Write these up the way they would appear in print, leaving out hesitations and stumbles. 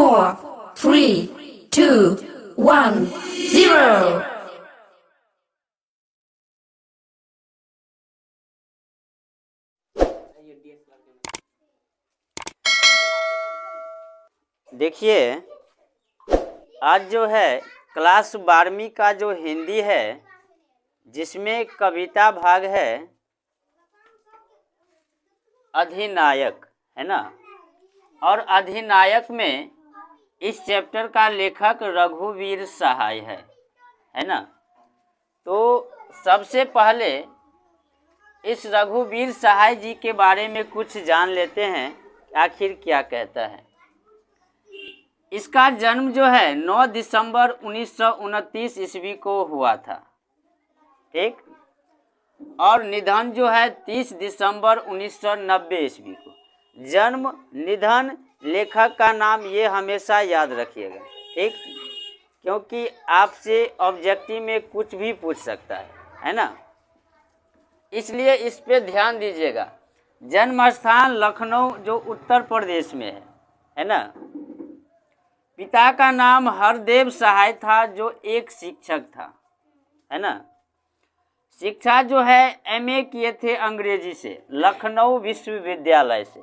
4, 3, 2, 1, 0. देखिए, आज जो है क्लास 12वीं का जो हिंदी है, जिसमें कविता भाग है अधिनायक, है ना। और अधिनायक में इस चैप्टर का लेखक रघुवीर सहाय है ना। तो सबसे पहले इस रघुवीर सहाय जी के बारे में कुछ जान लेते हैं, आखिर क्या कहता है। इसका जन्म जो है 9 दिसंबर 1929 ईस्वी को हुआ था, ठीक। और निधन जो है 30 दिसंबर 1990 ईस्वी को। जन्म, निधन, लेखक का नाम ये हमेशा याद रखिएगा, ठीक, क्योंकि आपसे ऑब्जेक्टिव में कुछ भी पूछ सकता है ना। इसलिए इस पे ध्यान दीजिएगा। जन्म स्थान लखनऊ जो उत्तर प्रदेश में है ना। पिता का नाम हरदेव सहाय था जो एक शिक्षक था, है ना। शिक्षा जो है एमए किए थे अंग्रेजी से, लखनऊ विश्वविद्यालय से,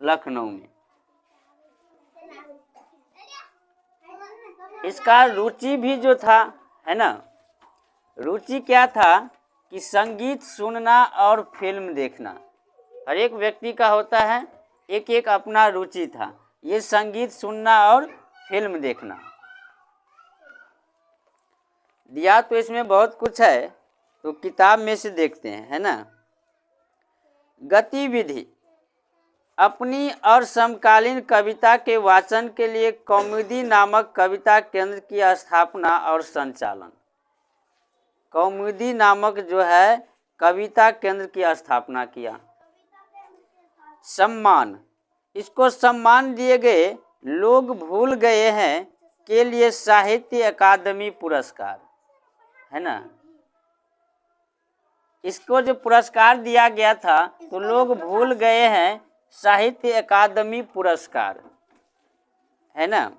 लखनऊ में। इसका रुचि भी जो था, है ना, रुचि क्या था कि संगीत सुनना और फिल्म देखना। हर एक व्यक्ति का होता है, एक एक अपना रुचि था। ये संगीत सुनना और फिल्म देखना दिया, तो इसमें बहुत कुछ है, तो किताब में से देखते हैं, है ना। गतिविधि, अपनी और समकालीन कविता के वाचन के लिए कौमुदी नामक कविता केंद्र की स्थापना और संचालन। कौमुदी नामक जो है कविता केंद्र की स्थापना किया। सम्मान, इसको सम्मान दिए गए लोग भूल गए हैं के लिए साहित्य अकादमी पुरस्कार, है ना। इसको जो पुरस्कार दिया गया था तो लोग भूल गए हैं, साहित्य अकादमी पुरस्कार, है ना।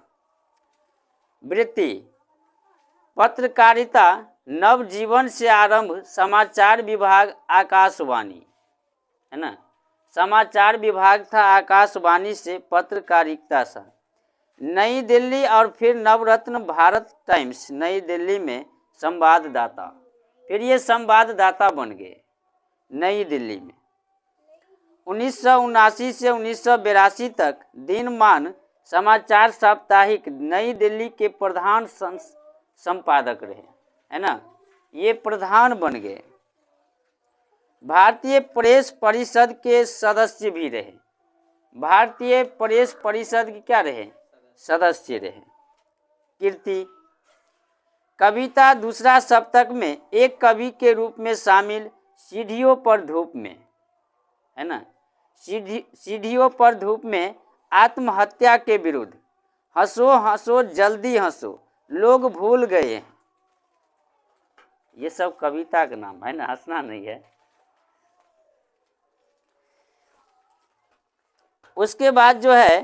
वृत्ति, पत्रकारिता, नवजीवन से आरंभ, समाचार विभाग, आकाशवाणी, है ना। समाचार विभाग था आकाशवाणी से, पत्रकारिता से नई दिल्ली, और फिर नवरत्न भारत टाइम्स नई दिल्ली में संवाददाता, फिर ये संवाददाता बन गए नई दिल्ली में। 1979 से 1982 तक दिनमान समाचार साप्ताहिक नई दिल्ली के प्रधान संपादक रहे, है ना। ये प्रधान बन गए। भारतीय प्रेस परिषद के सदस्य भी रहे। भारतीय प्रेस परिषद की क्या रहे, सदस्य रहे। कीर्ति, कविता दूसरा सप्तक में एक कवि के रूप में शामिल, सीढ़ियों पर धूप में, है ना। सीढ़ियों पर धूप में आत्महत्या के विरुद्ध, हंसो हंसो जल्दी हंसो, लोग भूल गए हैं। ये सब कविता का नाम है ना, हंसना नहीं है। उसके बाद जो है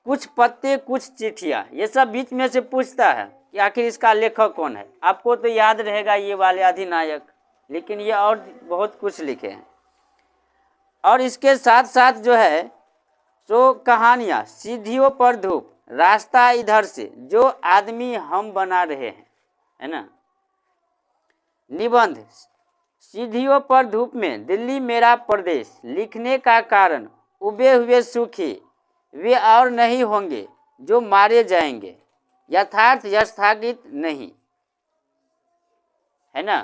कुछ पत्ते कुछ चिट्ठियाँ, ये सब बीच में से पूछता है कि आखिर इसका लेखक कौन है। आपको तो याद रहेगा ये वाले अधिनायक, लेकिन ये और बहुत कुछ लिखे हैं। और इसके साथ साथ जो है सो कहानियाँ, सीढ़ियों पर धूप, रास्ता इधर से, जो आदमी हम बना रहे हैं, है ना। निबंध, सीढ़ियों पर धूप में दिल्ली मेरा प्रदेश, लिखने का कारण, उबे हुए सूखी वे और नहीं होंगे जो मारे जाएंगे, यथार्थ यस्थागित नहीं, है ना।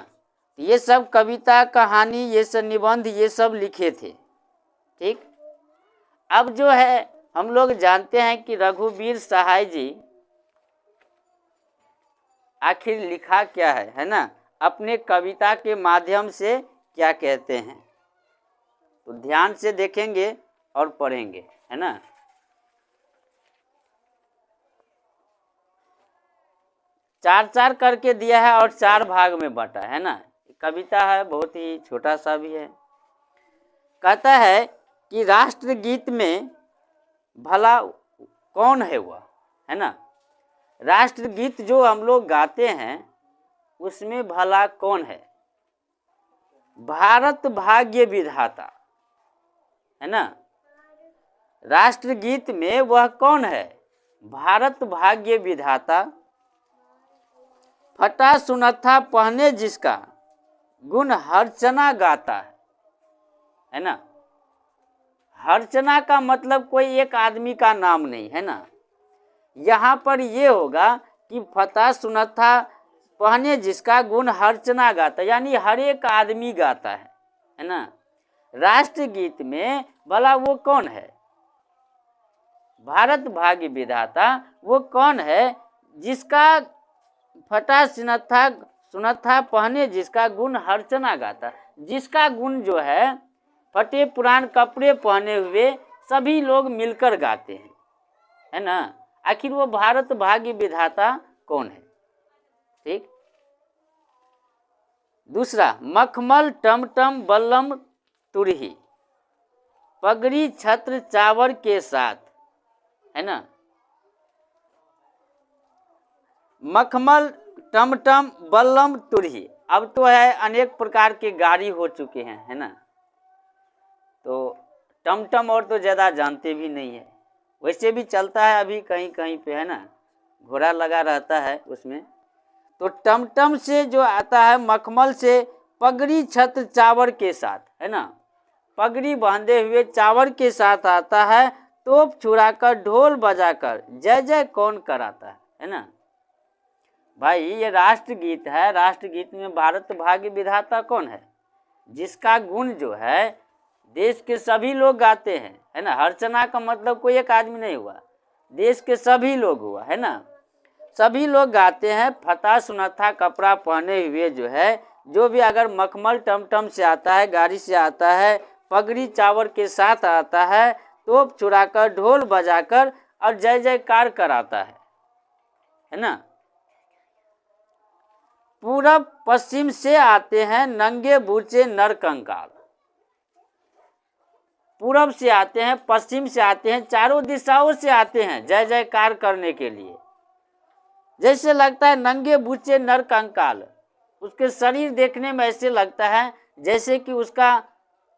ये सब कविता, कहानी, ये सब निबंध, ये सब लिखे थे, ठीक। अब जो है हम लोग जानते हैं कि रघुवीर सहाय जी आखिर लिखा क्या है ना, अपने कविता के माध्यम से क्या कहते हैं। तो ध्यान से देखेंगे और पढ़ेंगे, है ना। चार चार करके दिया है और 4 भाग में बांटा है ना। कविता है, बहुत ही छोटा सा भी है। कहता है कि राष्ट्रगीत में भला कौन है वह, है ना। राष्ट्रगीत जो हम लोग गाते हैं उसमें भला कौन है? भारत भाग्य विधाता, है ना। राष्ट्रगीत में वह कौन है? भारत भाग्य विधाता। फटा सुनत्था पहने जिसका गुण हर्चना गाता है ना। हर्चना का मतलब कोई एक आदमी का नाम नहीं, है ना। यहाँ पर ये होगा कि फटा सुनत्था पहने जिसका गुण हर्चना गाता, यानी हर एक आदमी गाता है ना। राष्ट्रगीत में भला वो कौन है? भारत भाग्य विधाता वो कौन है जिसका फटा सुनत्था पहने जिसका गुण हर्चना गाता, जिसका गुण जो है फटे पुरान कपड़े पहने हुए सभी लोग मिलकर गाते हैं, है ना। आखिर वो भारत भाग्य विधाता कौन है? ठीक। दूसरा, मखमल टमटम बल्लम तुरही, पगड़ी छत्र चावर के साथ, है ना। मखमल टमटम बल्लम तुरही, अब तो है अनेक प्रकार के गाड़ी हो चुके हैं, है ना। तो टमटम और तो ज़्यादा जानते भी नहीं है, वैसे भी चलता है अभी कहीं कहीं पे, है ना, घोड़ा लगा रहता है उसमें। तो टमटम से जो आता है, मखमल से पगड़ी छत्र चावर के साथ, है ना, पगड़ी बांधे हुए चावर के साथ आता है, तोप छुड़ाकर ढोल बजाकर जय जय कौन कराता है ना। भाई ये राष्ट्रगीत है, राष्ट्रगीत में भारत भाग्य विधाता कौन है? जिसका गुण जो है देश के सभी लोग गाते हैं, है ना। हर्चना का मतलब कोई एक आदमी नहीं हुआ, देश के सभी लोग हुआ, है ना। सभी लोग गाते हैं। फटा सुनत्था कपड़ा पहने हुए जो है, जो भी अगर मखमल टमटम से आता है, गाड़ी से आता है, पगड़ी चावर के साथ आता है, तोप छुड़ाकर ढोल बजाकर और जय जयकार कराता है ना। पूरब पश्चिम से आते हैं नंगे बूचे नर कंकाल, पूरब से आते हैं, पश्चिम से आते हैं, चारों दिशाओं से आते हैं जय जयकार करने के लिए। जैसे लगता है नंगे बूचे नर कंकाल, उसके शरीर देखने में ऐसे लगता है जैसे कि उसका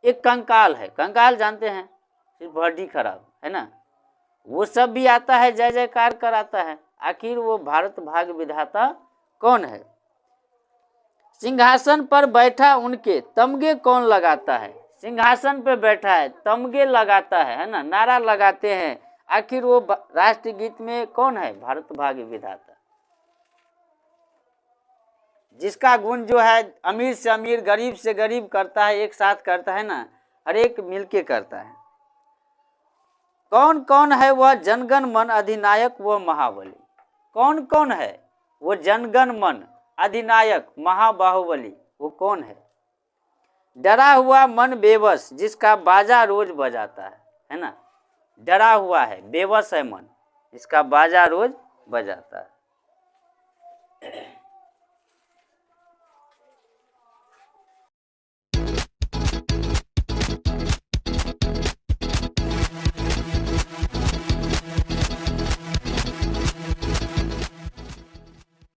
एक कंकाल है। कंकाल जानते हैं, सिर्फ हड्डी खराब, है ना। वो सब भी आता है, जय जयकार कराता है। आखिर वो भारत भाग्य विधाता कौन है? सिंहासन पर बैठा उनके तमगे कौन लगाता है? सिंहासन पे बैठा है, तमगे लगाता है ना, नारा लगाते हैं। आखिर वो राष्ट्रगीत में कौन है? भारत भाग्य विधाता, जिसका गुण जो है अमीर से अमीर, गरीब से गरीब करता है, एक साथ करता है ना, हर एक मिलके करता है। कौन कौन है वह जनगण मन अधिनायक वह महाबली? कौन कौन है वो जनगण मन अधिनायक महाबाहुबली? वो कौन है? डरा हुआ मन बेबस जिसका बाजा रोज बजाता है ना। डरा हुआ है, बेबस है मन, इसका बाजा रोज बजाता है।